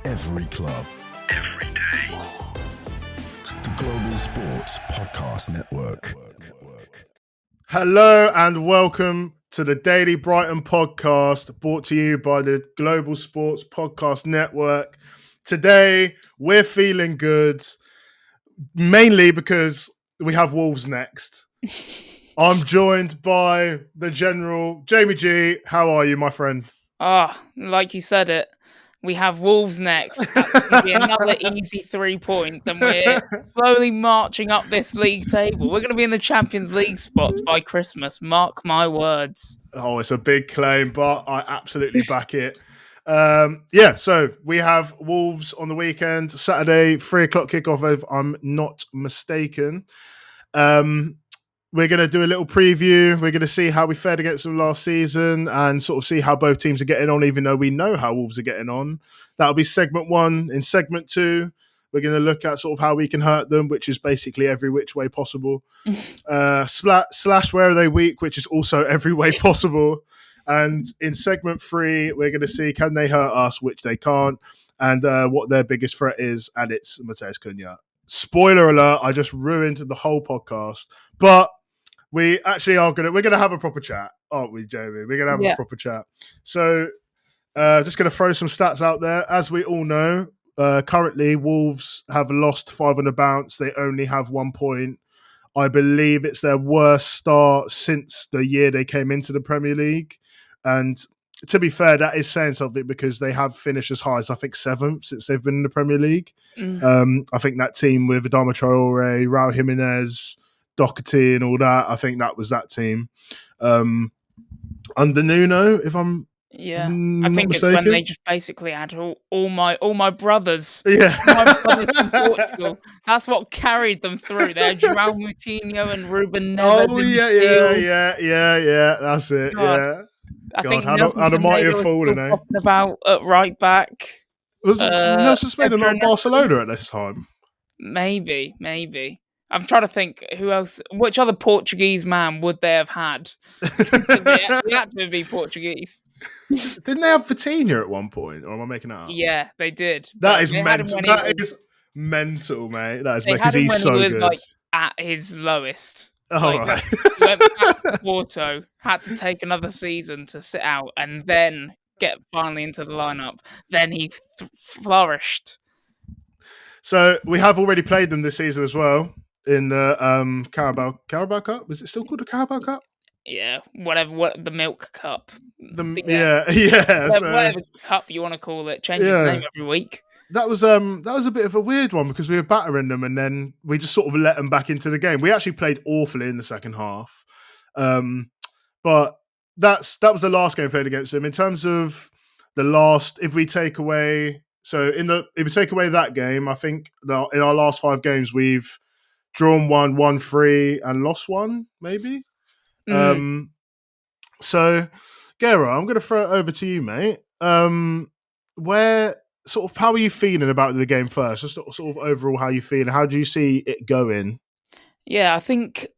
Every club. Every day. The Global Sports Podcast Network. Hello and welcome to the Daily Brighton podcast, brought to you by the Global Sports Podcast Network. Today, we're feeling good, mainly because we have Wolves next. I'm joined by the General, Jamie G. How are you, my friend? Like you said it, we have Wolves next. That's going to be another easy 3 points, and we're slowly marching up this league table. We're going to be in the Champions League spots by Christmas. Mark my words. Oh, it's a big claim, but I absolutely back it. So we have Wolves on the weekend, Saturday, 3 o'clock kickoff, if I'm not mistaken. We're going to do a little preview. We're going to see how we fared against them last season and sort of see how both teams are getting on, even though we know how Wolves are getting on. That'll be segment 1. In segment 2, we're going to look at sort of how we can hurt them, which is basically every which way possible. Slash where are they weak, which is also every way possible. And in segment 3, we're going to see can they hurt us, which they can't, and what their biggest threat is, and it's Mateus Cunha. Spoiler alert, I just ruined the whole podcast. But we actually we're going to have a proper chat, aren't we, Jamie? We're going to have a proper chat. So just going to throw some stats out there. As we all know, currently Wolves have lost 5 on the bounce. They only have 1 point. I believe it's their worst start since the year they came into the Premier League. And to be fair, that is saying something because they have finished as high as, I think, 7th since they've been in the Premier League. I think that team with Adama Traore, Raul Jimenez, Doherty and all that, I think that was that team. Under Nuno, if I'm I think it's when they just basically had all my brothers. Yeah. My brothers from Portugal. That's what carried them through. They had João Moutinho and Ruben Neves. Oh, yeah. That's it, God. yeah. I think how Nelson the mighty Semedo have was fallen, still popping about at right back. Was Nelson Semedo not Barcelona at this time? Maybe. I'm trying to think who else. Which other Portuguese man would they have had? They had to be Portuguese. Didn't they have Vitinha at one point? Or am I making that up? Yeah, they did. That is mental. That is mental, mate. That is because he's so good. Like at his lowest. Right. He went back to Porto, had to take another season to sit out, and then get finally into the lineup. Then he flourished. So we have already played them this season as well in the Carabao Cup. Is it still called the Carabao Cup? Yeah, whatever. The Milk Cup. Whatever cup you want to call it, changes the name every week. That was a bit of a weird one because we were battering them and then we just sort of let them back into the game. We actually played awfully in the second half, but that was the last game we played against them. In terms of the last, if we take away that game, I think in our last 5 games we've drawn 1, won 3, and lost 1, maybe. So, Gera, I'm going to throw it over to you, mate. How are you feeling about the game first? Just sort of overall, how you feeling? How do you see it going? Yeah, I think,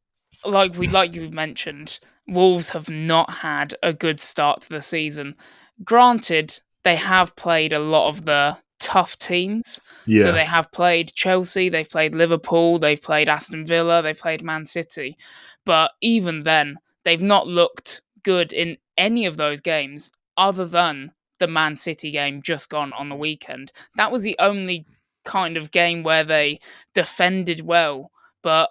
like you mentioned, Wolves have not had a good start to the season. Granted, they have played a lot of the tough teams. Yeah. So they have played Chelsea, they've played Liverpool, they've played Aston Villa, they've played Man City. But even then, they've not looked good in any of those games other than the Man City game just gone on the weekend. That was the only kind of game where they defended well. But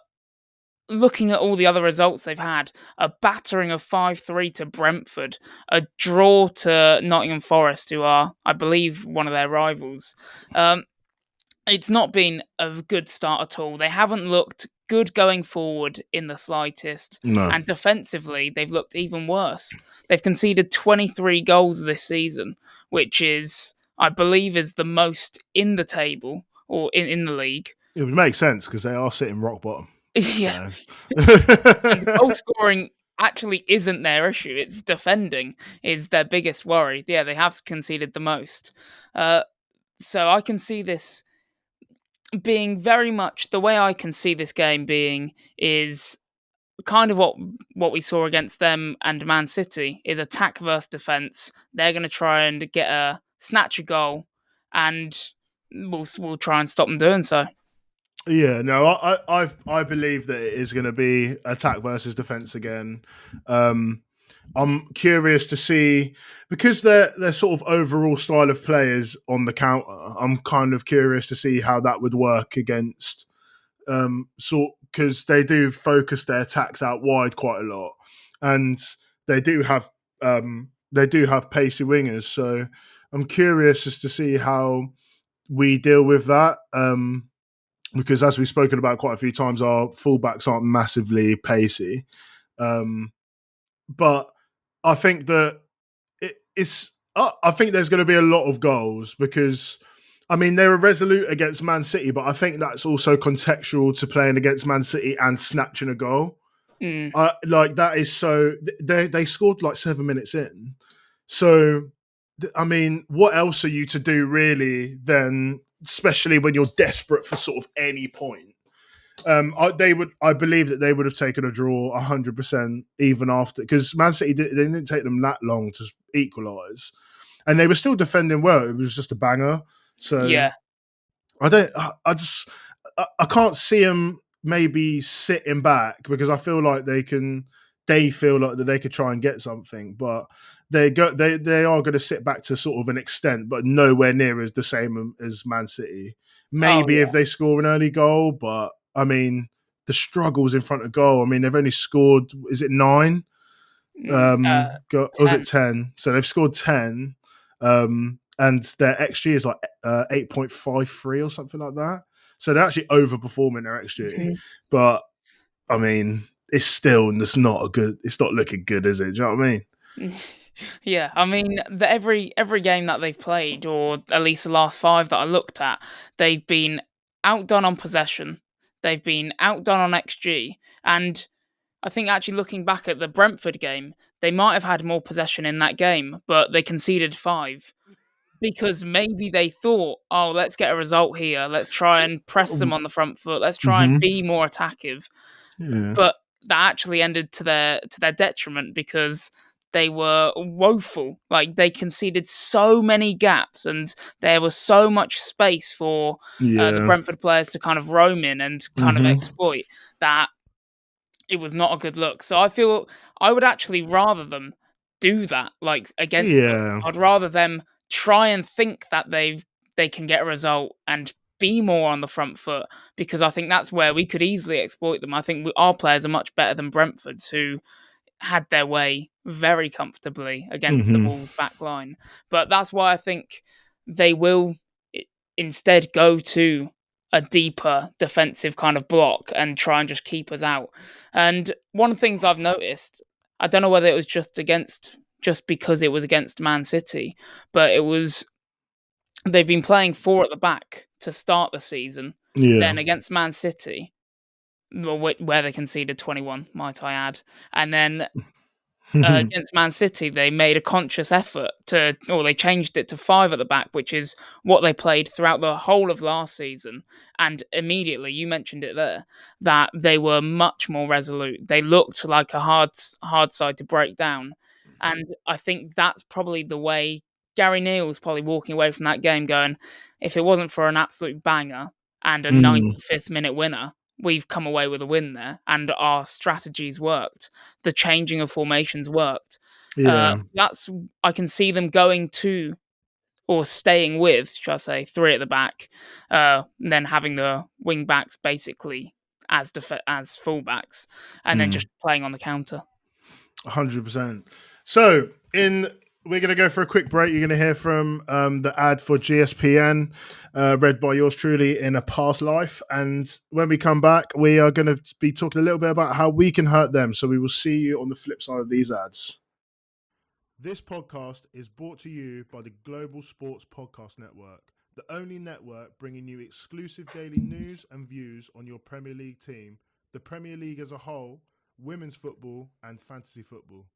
looking at all the other results they've had, a battering of 5-3 to Brentford, a draw to Nottingham Forest, who are, I believe, one of their rivals. It's not been a good start at all. They haven't looked good going forward in the slightest. No. And defensively, they've looked even worse. They've conceded 23 goals this season, which is, I believe, is the most in the table or in the league. It would make sense because they are sitting rock bottom. Yeah. And goal scoring actually isn't their issue. It's defending is their biggest worry. Yeah, they have conceded the most. So I can see this being very much the way I can see this game being is kind of what we saw against them and Man City is attack versus defense. They're going to try and snatch a goal and we'll try and stop them doing so. Yeah, no, I believe that it is going to be attack versus defense again. I'm curious to see, because their sort of overall style of play is on the counter. I'm kind of curious to see how that would work against because they do focus their attacks out wide quite a lot, and they do have pacey wingers. So I'm curious as to see how we deal with that. Because as we've spoken about quite a few times, our fullbacks aren't massively pacey. But I think that I think there's going to be a lot of goals because, I mean, they were resolute against Man City, but I think that's also contextual to playing against Man City and snatching a goal. Like that is so they scored like 7 minutes in. So, I mean, what else are you to do really then, especially when you're desperate for sort of any point? I believe that they would have taken a draw 100% even after, because Man City they didn't take them that long to equalise, and they were still defending well. It was just a banger. So Yeah. I can't see them maybe sitting back, because I feel like they feel like that they could try and get something, but they are going to sit back to sort of an extent, but nowhere near as the same as Man City. Maybe if they score an early goal, but I mean the struggles in front of goal. I mean, they've only scored, is it 9? Or was it 10? So they've scored 10, and their XG is like 8.53 or something like that. So they're actually overperforming their XG. Mm-hmm. But I mean, it's still just not it's not looking good, is it? Do you know what I mean? Yeah, I mean, every game that they've played, or at least the last 5 that I looked at, they've been outdone on possession, they've been outdone on XG, and I think actually looking back at the Brentford game, they might have had more possession in that game, but they conceded 5 because maybe they thought, oh, let's get a result here, let's try and press them on the front foot, let's try and be more attackive. Yeah. But that actually ended to their detriment because they were woeful. Like, they conceded so many gaps, and there was so much space for the Brentford players to kind of roam in and kind of exploit, that it was not a good look. So I feel I would actually rather them do that, like, against them. I'd rather them try and think that they can get a result and be more on the front foot, because I think that's where we could easily exploit them. I think our players are much better than Brentford's, who had their way very comfortably against the Wolves back line. But that's why I think they will instead go to a deeper defensive kind of block and try and just keep us out. And one of the things I've noticed, I don't know whether it was just because it was against Man City, but they've been playing 4 at the back to start the season. Then against Man City, where they conceded 21, might I add, and then against Man City, they made a conscious effort they changed it to 5 at the back, which is what they played throughout the whole of last season. And immediately, you mentioned it there, that they were much more resolute. They looked like a hard side to break down. And I think that's probably the way Gary Neal's probably walking away from that game going, if it wasn't for an absolute banger and a 95th minute winner, we've come away with a win there, and our strategies worked. The changing of formations worked. I can see them going to, or staying with, should I say, 3 at the back, and then having the wing backs basically as fullbacks, and then just playing on the counter. 100%. So we're going to go for a quick break. You're going to hear from the ad for GSPN, read by yours truly in a past life. And when we come back, we are going to be talking a little bit about how we can hurt them. So we will see you on the flip side of these ads. This podcast is brought to you by the Global Sports Podcast Network, the only network bringing you exclusive daily news and views on your Premier League team, the Premier League as a whole, women's football and fantasy football.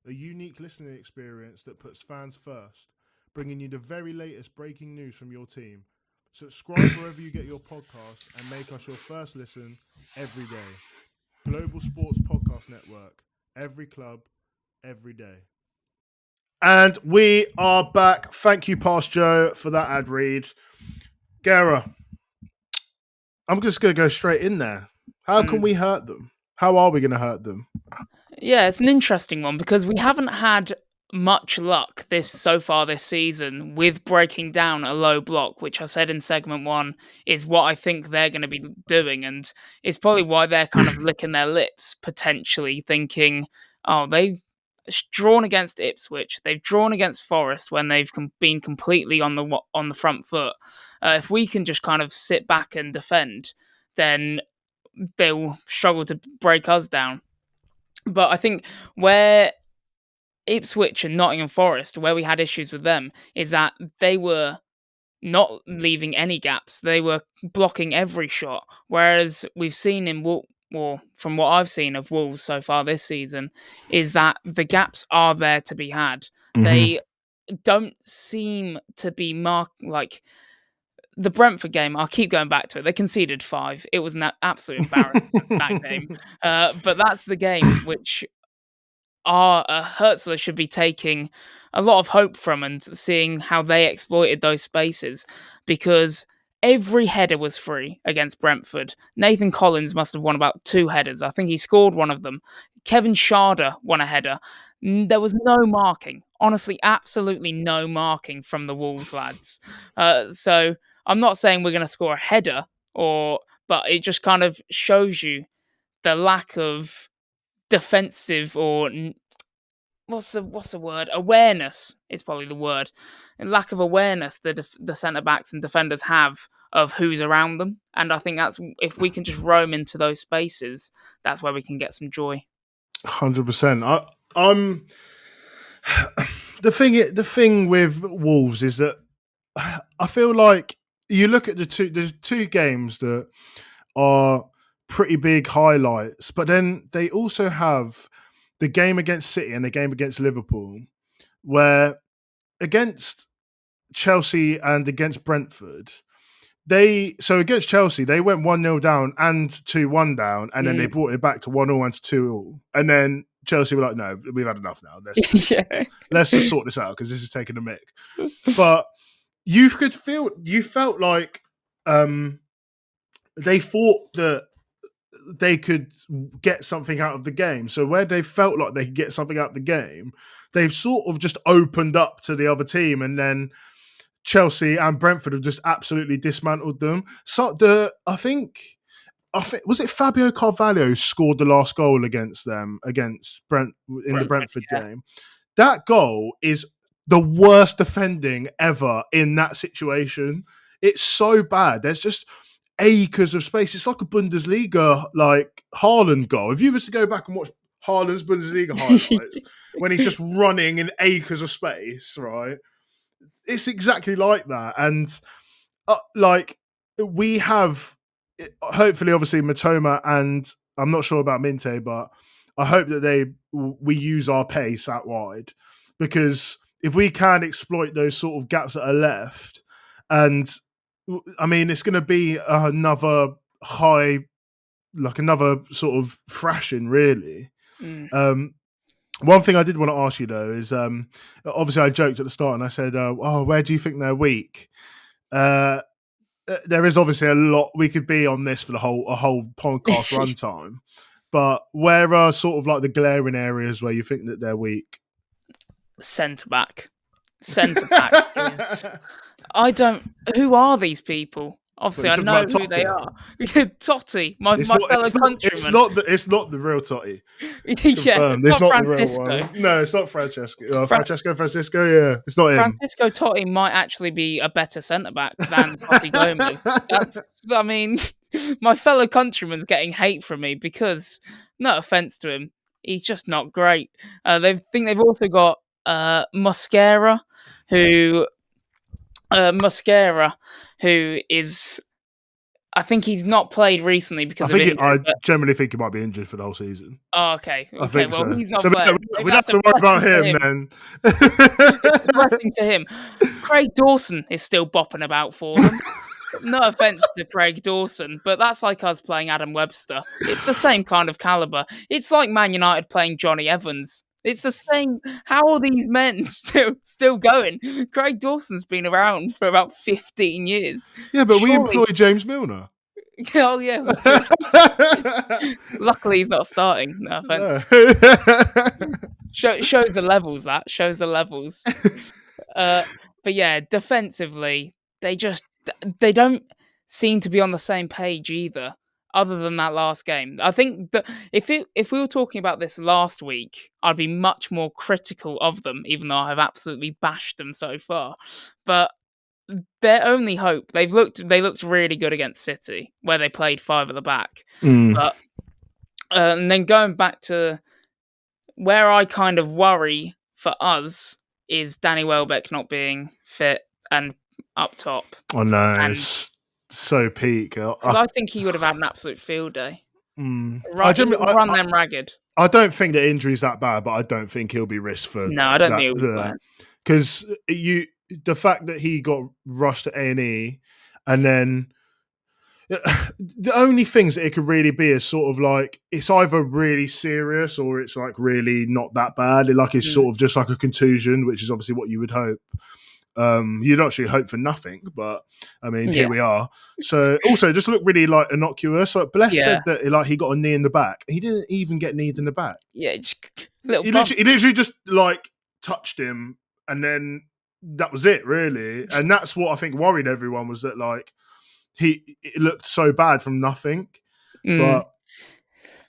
A unique listening experience that puts fans first, bringing you the very latest breaking news from your team. Subscribe wherever you get your podcasts and make us your first listen every day. Global Sports Podcast Network. Every club, every day. And we are back. Thank you, Past Joe, for that ad read. Gara, I'm just going to go straight in there. How can we hurt them? How are we going to hurt them? Yeah, it's an interesting one because we haven't had much luck so far this season with breaking down a low block, which I said in segment 1 is what I think they're going to be doing, and it's probably why they're kind of licking their lips, potentially thinking, oh, they've drawn against Ipswich, they've drawn against Forest when they've been completely on the front foot. If we can just kind of sit back and defend, then they'll struggle to break us down. But I think where Ipswich and Nottingham Forest, where we had issues with them, is that they were not leaving any gaps. They were blocking every shot. Whereas we've seen from what I've seen of Wolves so far this season, is that the gaps are there to be had. Mm-hmm. They don't seem to be like the Brentford game. I'll keep going back to it. They conceded 5. It was an absolute embarrassment, that game. But that's the game which Hertzler should be taking a lot of hope from and seeing how they exploited those spaces, because every header was free against Brentford. Nathan Collins must have won about 2 headers. I think he scored one of them. Kevin Sharder won a header. There was no marking. Honestly, absolutely no marking from the Wolves lads. So I'm not saying we're going to score a header, but it just kind of shows you the lack of defensive or what's the word? Awareness is probably the word. And lack of awareness the centre backs and defenders have of who's around them. And I think that's, if we can just roam into those spaces, that's where we can get some joy. 100%. I'm the thing with Wolves is that I feel like you look at there's 2 games that are pretty big highlights, but then they also have the game against City and the game against Liverpool, where against Chelsea and against Brentford, against Chelsea, they went 1-0 down and 2-1 down, and then they brought it back to 1-0 and 2-2. And then Chelsea were like, no, we've had enough now. Let's just sort this out because this is taking a mick. But you felt like they thought that they could get something out of the game. So where they felt like they could get something out of the game, they've sort of just opened up to the other team, and then Chelsea and Brentford have just absolutely dismantled them. So I think was it Fabio Carvalho scored the last goal against them against the Brentford game. That goal is the worst defending ever in that situation. It's so bad. There's just acres of space. It's like a Bundesliga, like Haaland goal. If you was to go back and watch Haaland's Bundesliga highlights, when he's just running in acres of space, right? It's exactly like that. And we have, hopefully, obviously, Matoma, and I'm not sure about Minte, but I hope that we use our pace out wide, because if we can exploit those sort of gaps that are left, and I mean, it's going to be another another sort of thrashing, really. One thing I did want to ask you, though, is obviously I joked at the start and I said, where do you think they're weak? There is obviously a lot we could be on this for a whole podcast runtime, but where are sort of like the glaring areas where you think that they're weak? Centre back is... Who are these people? Obviously, I know who they are. Totti, my fellow countryman. It's not the real Totti. Yeah, it's not Francisco. The real one. No, it's not Francesco. Francisco, yeah, it's not him. Francisco Totti might actually be a better centre back than Totti Gomez. My fellow countryman's getting hate from me because, no offence to him, he's just not great. They've also got Mosquera, who is, I think he's not played recently because of injury. I generally think he might be injured for the whole season. Oh, okay. I think well, so. He's not playing. We don't have to worry about him then. It's depressing for him. Craig Dawson is still bopping about for them. No offence to Craig Dawson, but that's like us playing Adam Webster. It's the same kind of calibre. It's like Man United playing Johnny Evans. It's the same. How are these men still going? Craig Dawson's been around for about 15 years. Yeah, but we Surely. employ James Milner. Oh yeah, we do. Luckily, he's not starting. No offense. Shows the levels. That shows the levels. But yeah, defensively, they don't seem to be on the same page either. Other than that last game, I think that if we were talking about this last week, I'd be much more critical of them, even though I've absolutely bashed them so far. But their only hope, they looked really good against City, where they played five at the back. But and then going back to where I kind of worry for us is Danny Welbeck not being fit and up top. Oh no, And it's so peak. because I think he would have had an absolute field day. I, He would have run them ragged. I don't think the injury's that bad, but I don't think he'll be risked for. No, I don't think he'll be playing. Because the fact that he got rushed to A&E, and then the only things that it could really be is sort of like it's either really serious or it's like really not that bad. Like it's sort of just like a contusion, which is obviously what you would hope. You'd actually hope for nothing, but I mean, here we are. So also just look really like innocuous. Like Bless said that like he got a knee in the back. He didn't even get kneed in the back. Yeah, just little he literally just like touched him, and then that was it, really. And that's what I think worried everyone, was that like it looked so bad from nothing. But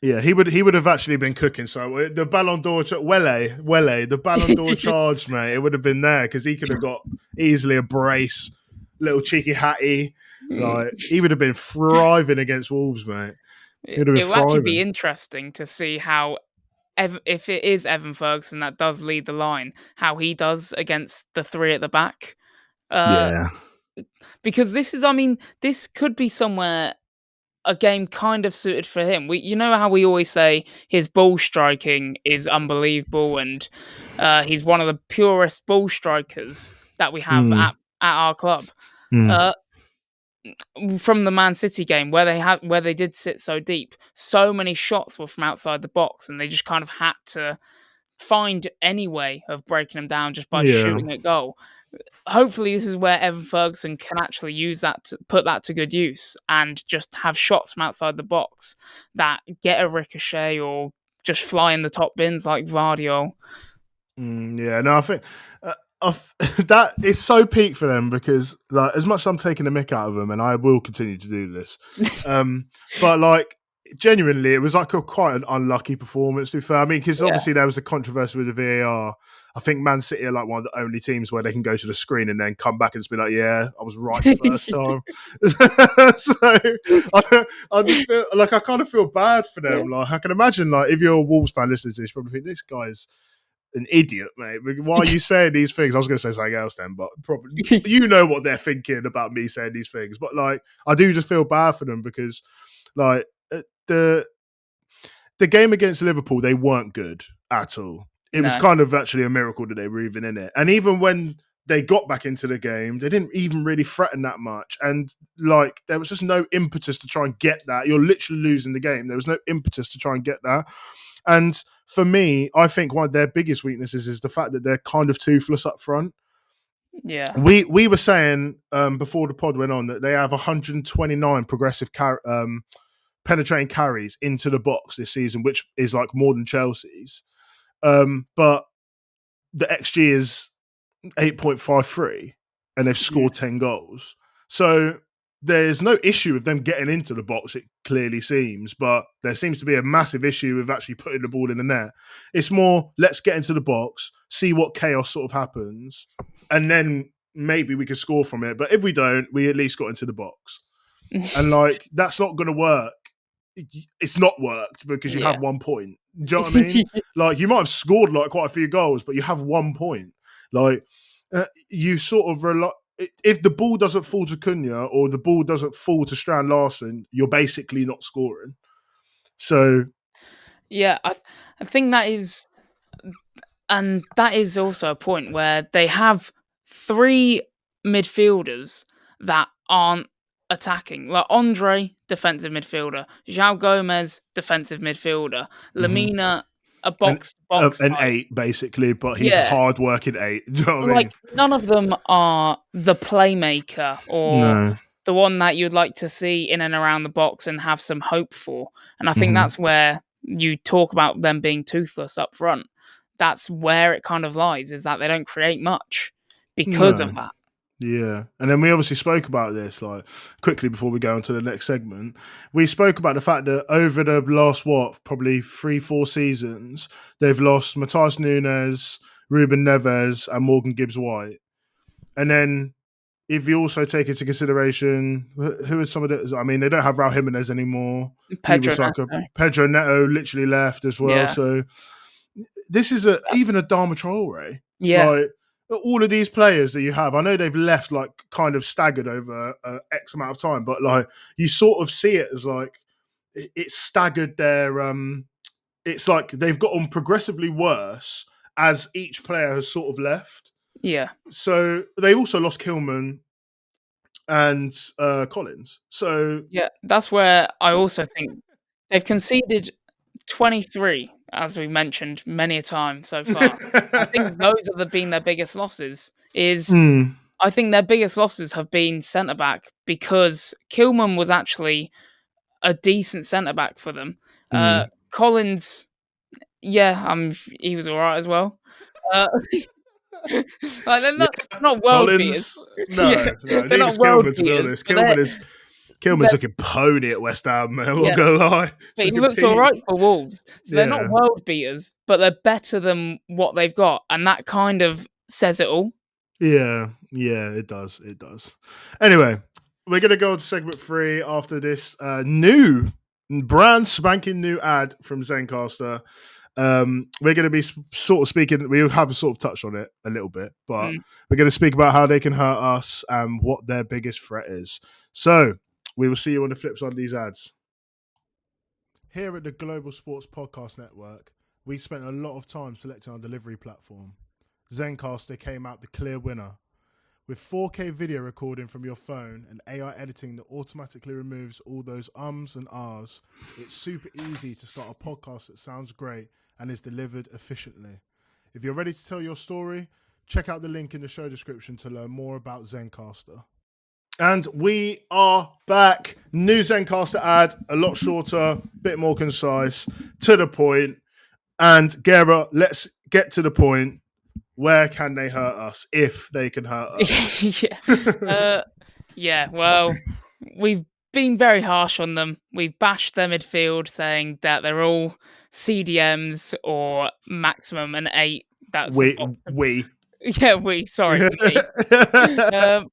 yeah, he would have actually been cooking. So the Ballon d'Or, the Ballon d'Or charge, mate, it would have been there, because he could have got easily a brace, little cheeky hattie. Like he would have been thriving against Wolves, mate. It will actually be interesting to see how, if it is Evan Ferguson that does lead the line, how he does against the three at the back. Because this could be somewhere a game kind of suited for him. You know how we always say his ball striking is unbelievable, and he's one of the purest ball strikers that we have at our club. From the Man City game, where they did sit so deep, so many shots were from outside the box, and they just kind of had to find any way of breaking them down just by shooting at goal. Hopefully this is where Evan Ferguson can actually use that to put that to good use and just have shots from outside the box that get a ricochet or just fly in the top bins like Vardiol. I think that is so peak for them, because like as much as I'm taking the mick out of them, and I will continue to do this, but like genuinely, it was like quite an unlucky performance, to be fair. I mean, because obviously there was a controversy with the VAR. I think Man City are like one of the only teams where they can go to the screen and then come back and just be like, yeah, I was right the first time. So I just feel like I kind of feel bad for them. Like I can imagine, like if you're a Wolves fan listening to this, you probably think this guy's an idiot, mate. Why are you saying these things? I was going to say something else then, but probably you know what they're thinking about me saying these things. But like, I do just feel bad for them, because like the game against Liverpool, they weren't good at all. It was kind of actually a miracle that they were even in it. And even when they got back into the game, they didn't even really threaten that much. And like, there was just no impetus to try and get that. You're literally losing the game. There was no impetus to try and get that. And for me, I think one of their biggest weaknesses is the fact that they're kind of toothless up front. Yeah. We were saying before the pod went on that they have 129 progressive penetrating carries into the box this season, which is like more than Chelsea's. But the XG is 8.53 and they've scored 10 goals. So there's no issue with them getting into the box, it clearly seems, but there seems to be a massive issue with actually putting the ball in the net. It's more, let's get into the box, see what chaos sort of happens, and then maybe we can score from it. But if we don't, we at least got into the box. And like, that's not going to work. It's not worked because you have 1 point. Do you know what I mean? Like, you might have scored like quite a few goals, but you have 1 point. Like, you sort of rely. If the ball doesn't fall to Cunha or the ball doesn't fall to Strand Larson, you're basically not scoring. So, yeah, I think that is, and that is also a point where they have three midfielders that aren't attacking. Like Andre, defensive midfielder. João Gomez, defensive midfielder. Lamina, a box an type. 8 basically, but he's a Yeah. hard working 8. Do you know what I mean? Like, none of them are the playmaker or No. the one that you'd like to see in and around the box and have some hope for. And I think Mhm. that's where you talk about them being toothless up front. That's where it kind of lies, is that they don't create much because No. of that. Yeah. And then we obviously spoke about this, like, quickly before we go on to the next segment. We spoke about the fact that over the last, probably 3-4 seasons, they've lost Matthias Nunes, Ruben Neves, and Morgan Gibbs-White. And then if you also take into consideration who are some of the, I mean, they don't have Raul Jimenez anymore. Pedro Neto. Neto. Pedro Neto literally left as well. Yeah. So this is even a Dama Traore. Yeah. Like, all of these players that you have, I know they've left like kind of staggered over X amount of time, but like you sort of see it as like it's staggered their it's like they've gotten progressively worse as each player has sort of left. Yeah. So they also lost Kilman and Collins. So Yeah. That's where I also think they've conceded 23, as we mentioned many a time so far. I think those have been their biggest losses. I think their biggest losses have been centre back, because Kilman was actually a decent centre back for them. Collins, yeah, he was all right as well. Uh, like they're not world beaters. Collins, Yeah, no, they're neither not is world Kilman, to be beaters. honest. But Kilman's looking pony at West Ham, man. I'm yeah, not gonna lie. It's but he looking looked all peak. right for Wolves. So they're not Yeah. world beaters, but they're better than what they've got, and that kind of says it all. Yeah, it does. It does. Anyway, we're going to go on to segment 3 after this new, brand spanking new ad from Zencastr. We're going to be sort of speaking, we have sort of touched on it a little bit, but we're going to speak about how they can hurt us and what their biggest threat is. So we will see you on the flip side of these ads. Here at the Global Sports Podcast Network, we spent a lot of time selecting our delivery platform. Zencastr came out the clear winner. With 4K video recording from your phone and AI editing that automatically removes all those ums and ahs, it's super easy to start a podcast that sounds great and is delivered efficiently. If you're ready to tell your story, check out the link in the show description to learn more about Zencastr. And we are back. New Zencastr ad, a lot shorter, bit more concise, to the point. And Gera, let's get to the point. Where can they hurt us, if they can hurt us? Yeah. Well, we've been very harsh on them. We've bashed their midfield, saying that they're all CDMs or maximum an 8. That's we. Yeah, sorry, me. It's and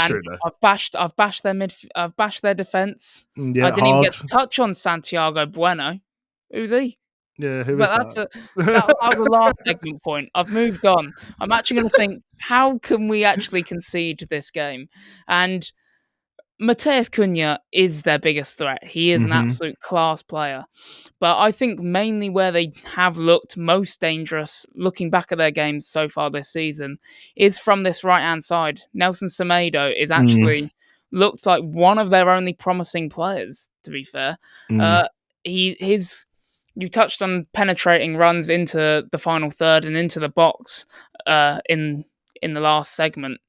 true though. I've bashed their defense. Yeah, I didn't even get to touch on Santiago Bueno. Who's he? Yeah, who But is that was the last segment point. I've moved on. I'm actually going to think, how can we actually concede this game? And Mateus Cunha is their biggest threat. He is an absolute class player. But I think mainly where they have looked most dangerous, looking back at their games so far this season, is from this right-hand side. Nelson Semedo is actually looked like one of their only promising players, to be fair. You touched on penetrating runs into the final third and into the box in the last segment.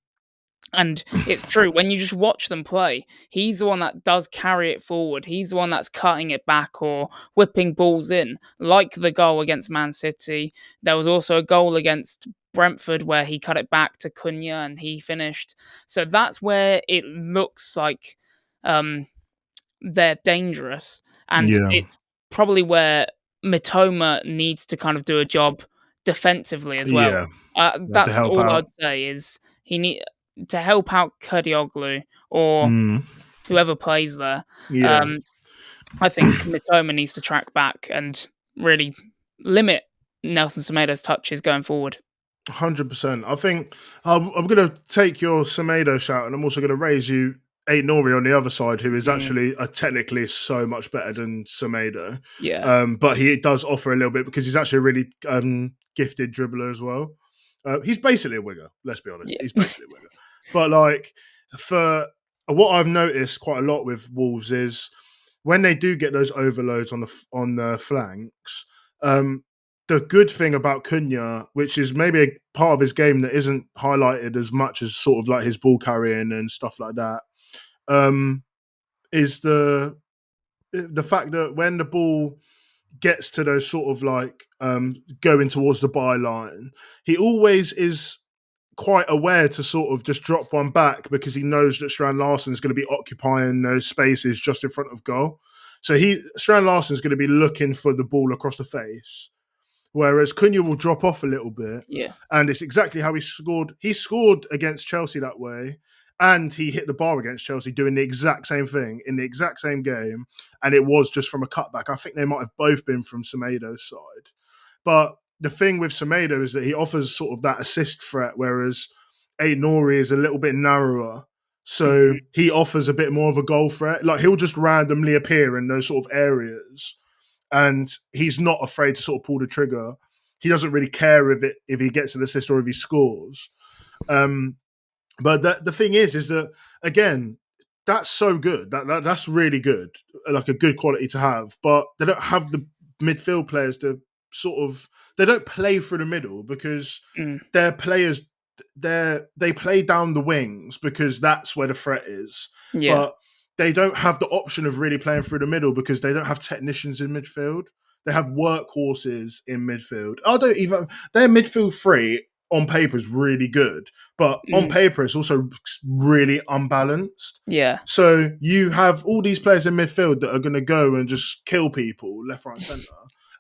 And it's true, when you just watch them play, he's the one that does carry it forward. He's the one that's cutting it back or whipping balls in, like the goal against Man City. There was also a goal against Brentford where he cut it back to Cunha and he finished. So that's where it looks like they're dangerous. And it's probably where Mitoma needs to kind of do a job defensively as well. That's all I'd say, is he need to help out Kadioglu or whoever plays there. I think Mitoma needs to track back and really limit Nelson Semedo's touches going forward. 100%. I think I'm going to take your Semedo shout, and I'm also going to raise you Nori on the other side, who is actually technically so much better than Semedo. Yeah. But he does offer a little bit because he's actually a really gifted dribbler as well. He's basically a winger, let's be honest. Yeah. He's basically a winger. But like, for what I've noticed quite a lot with Wolves is when they do get those overloads on the flanks, the good thing about Cunha, which is maybe a part of his game that isn't highlighted as much as sort of like his ball carrying and stuff like that, is the fact that when the ball gets to those sort of like going towards the byline, he always is quite aware to sort of just drop one back because he knows that Strand Larsen is going to be occupying those spaces just in front of goal. So Strand Larsen is going to be looking for the ball across the face, whereas Cunha will drop off a little bit. Yeah. And it's exactly how he scored. He scored against Chelsea that way, and he hit the bar against Chelsea doing the exact same thing in the exact same game, and it was just from a cutback. I think they might have both been from Semedo's side. But the thing with Semedo is that he offers sort of that assist threat, whereas Aït-Nouri is a little bit narrower. So he offers a bit more of a goal threat. Like, he'll just randomly appear in those sort of areas, and he's not afraid to sort of pull the trigger. He doesn't really care if he gets an assist or if he scores. But the thing is that, again, that's so good. That's really good, like a good quality to have. But they don't have the midfield players to sort of, they don't play through the middle because their players, they play down the wings because that's where the threat is. Yeah. But they don't have the option of really playing through the middle because they don't have technicians in midfield. They have workhorses in midfield. Their midfield three on paper is really good, but on paper it's also really unbalanced. Yeah. So you have all these players in midfield that are going to go and just kill people left, right, centre.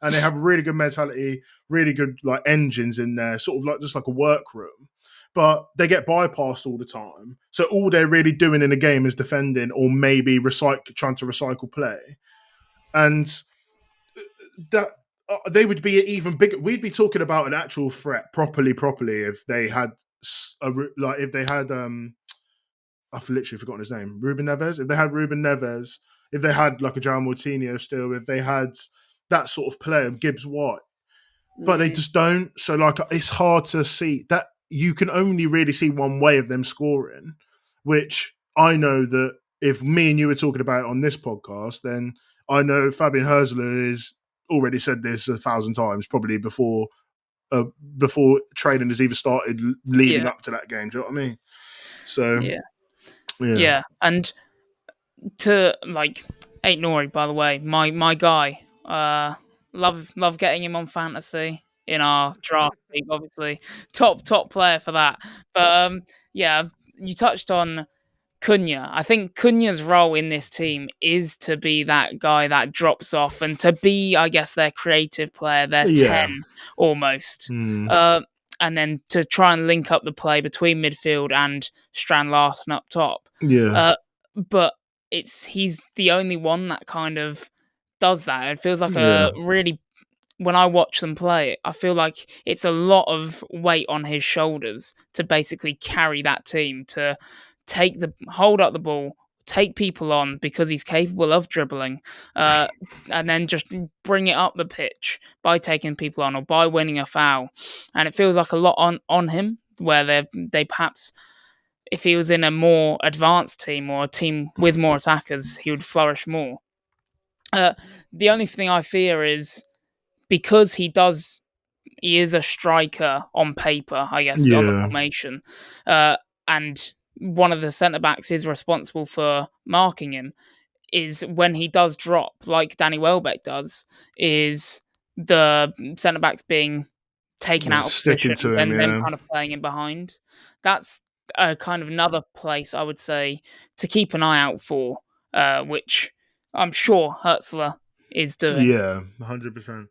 And they have really good mentality, really good like engines in there, sort of like just like a workroom. But they get bypassed all the time. So all they're really doing in a game is defending or maybe trying to recycle play. And that they would be even bigger. We'd be talking about an actual threat properly if they had I've literally forgotten his name. Ruben Neves. If they had Ruben Neves, if they had like a João Moutinho still, if they had that sort of player, Gibbs White, but they just don't. So like it's hard to see that. You can only really see one way of them scoring, which I know that if me and you were talking about it on this podcast, then I know Fabian Hürzeler has already said this 1,000 times, probably before training has even started leading up to that game. Do you know what I mean? So yeah. And to like Aït-Nouri, by the way, my guy, love getting him on fantasy in our draft league, obviously. Top player for that. But you touched on Cunha. I think Cunha's role in this team is to be that guy that drops off and to be, I guess, their creative player, their 10 almost. And then to try and link up the play between midfield and Strand Larsen up top. Yeah. But he's the only one that kind of does that. It feels like a really, when I watch them play, I feel like it's a lot of weight on his shoulders to basically carry that team, to hold up the ball, take people on because he's capable of dribbling, and then just bring it up the pitch by taking people on or by winning a foul. And it feels like a lot on him, where they perhaps, if he was in a more advanced team or a team with more attackers, he would flourish more. The only thing I fear is, because he is a striker on paper, I guess, on the formation, and one of the centre-backs is responsible for marking him, is when he does drop, like Danny Welbeck does, is the centre-backs being taken out of position and then kind of playing in behind. That's kind of another place I would say to keep an eye out for, which I'm sure Hürzeler is doing. Yeah, 100%.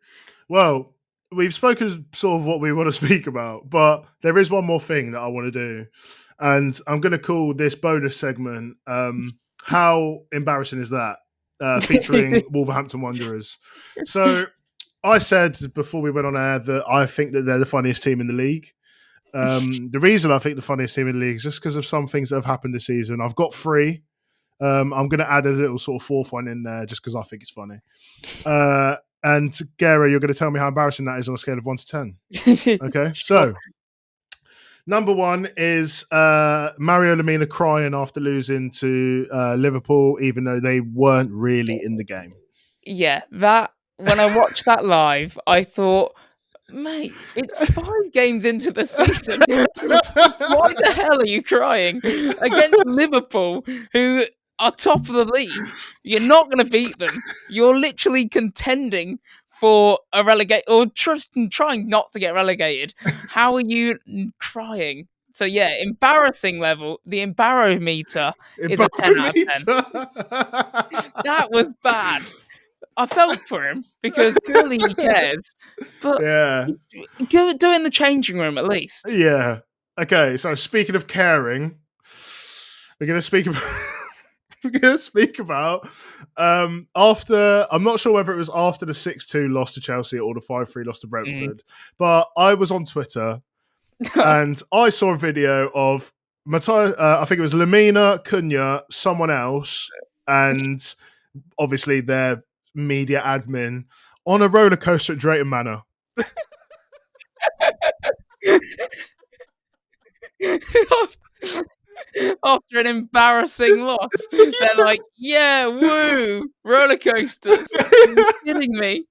Well, we've spoken sort of what we want to speak about, but there is one more thing that I want to do. And I'm going to call this bonus segment, How Embarrassing Is That? Featuring Wolverhampton Wanderers. So I said before we went on air that I think that they're the funniest team in the league. The reason I think the funniest team in the league is just because of some things that have happened this season. I've got 3. I'm going to add a little sort of 4th one in there just because I think it's funny. And Gary, you're going to tell me how embarrassing that is on a scale of 1 to 10. Okay, so number 1 is Mario Lemina crying after losing to Liverpool, even though they weren't really in the game. Yeah, that when I watched that live, I thought Mate, it's 5 games into the season. Why the hell are you crying? Against Liverpool, who are top of the league. You're not going to beat them. You're literally contending for a relegate or trying not to get relegated. How are you crying? So yeah, embarrassing level. The embarrometer is a 10 out of 10. That was bad. I felt for him because clearly he cares. But Yeah. do it in the changing room at least. Yeah. Okay, so speaking of caring, we're going to speak about after, I'm not sure whether it was after the 6-2 loss to Chelsea or the 5-3 loss to Brentford, but I was on Twitter and I saw a video of Matthias, I think it was Lamina, Cunha, someone else, and obviously their media admin on a roller coaster at Drayton Manor. After an embarrassing loss, they're like, "Yeah, woo, roller coasters." Are you kidding me?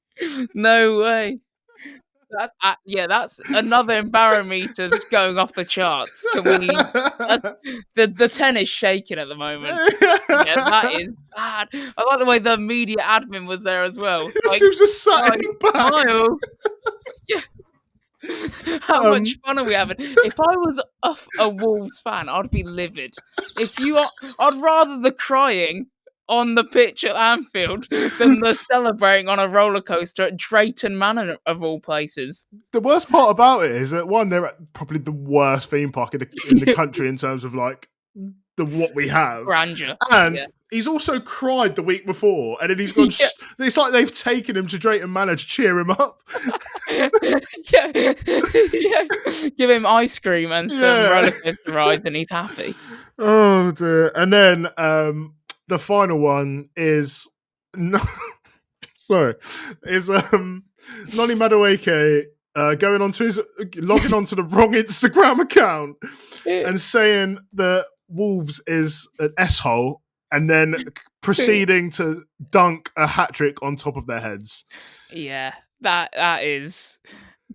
No way. That's another embarrassmeter that's going off the charts. Can we? The 10 is shaking at the moment. Yeah, that is bad. I like the way the media admin was there as well. Like, she was just sat in the back. Smile. Yeah. How much fun are we having? If I was a Wolves fan, I'd be livid. I'd rather the crying on the pitch at Anfield than the celebrating on a roller coaster at Drayton Manor of all places. The worst part about it is that one, they're at probably the worst theme park in the country in terms of like what we have. Grandeur. And he's also cried the week before, and then he's gone. It's like they've taken him to Drayton Manor to cheer him up. yeah. Give him ice cream and some roller coaster rides, and he's happy. Oh dear! And then the final one is Noni Madueke logging onto the wrong Instagram account and saying that Wolves is an S-hole, and then proceeding to dunk a hat-trick on top of their heads. Yeah, that is...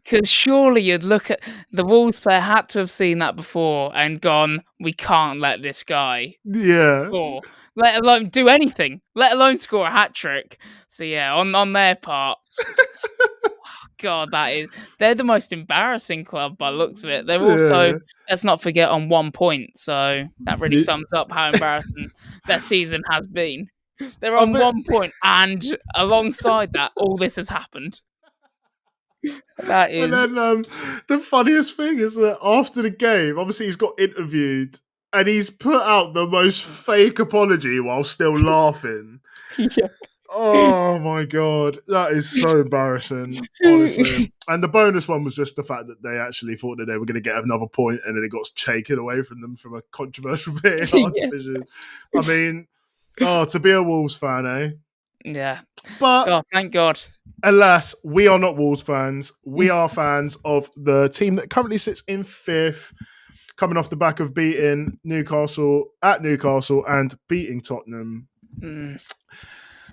Because surely you'd look at... The Wolves player had to have seen that before and gone, we can't let this guy score. Let alone do anything. Let alone score a hat-trick. So yeah, on their part... God, they're the most embarrassing club by the looks of it. They're also, let's not forget, on 1 point. So that really sums up how embarrassing their season has been. They're on 1 point, and alongside that, all this has happened. That is. And then the funniest thing is that after the game, obviously he's got interviewed, and he's put out the most fake apology while still laughing. Yeah. Oh my God, that is so embarrassing, honestly. And the bonus one was just the fact that they actually thought that they were going to get another point, and then it got taken away from them from a controversial VAR decision. I mean, to be a Wolves fan, eh? Yeah. But thank God. Alas, we are not Wolves fans. We are fans of the team that currently sits in 5th, coming off the back of beating Newcastle and beating Tottenham.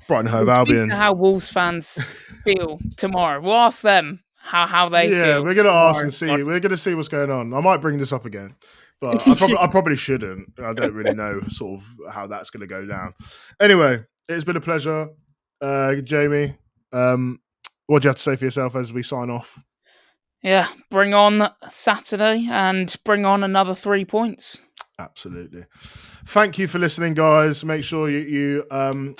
Brighton Hove Albion. How Wolves fans feel tomorrow. We'll ask them how they feel. Yeah, we're going to ask and see. We're going to see what's going on. I might bring this up again, but I probably shouldn't. I don't really know sort of how that's going to go down. Anyway, it's been a pleasure, Jamie. What do you have to say for yourself as we sign off? Yeah, bring on Saturday and bring on another 3 points. Absolutely. Thank you for listening, guys. Make sure you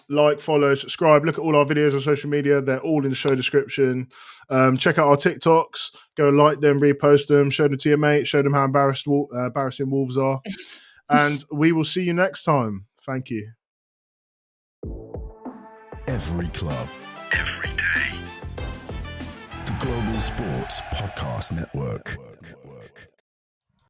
like, follow, subscribe. Look at all our videos on social media. They're all in the show description. Check out our TikToks. Go like them, repost them, show them to your mates, show them how embarrassing Wolves are. And we will see you next time. Thank you. Every club, every day. The Global Sports Podcast Network.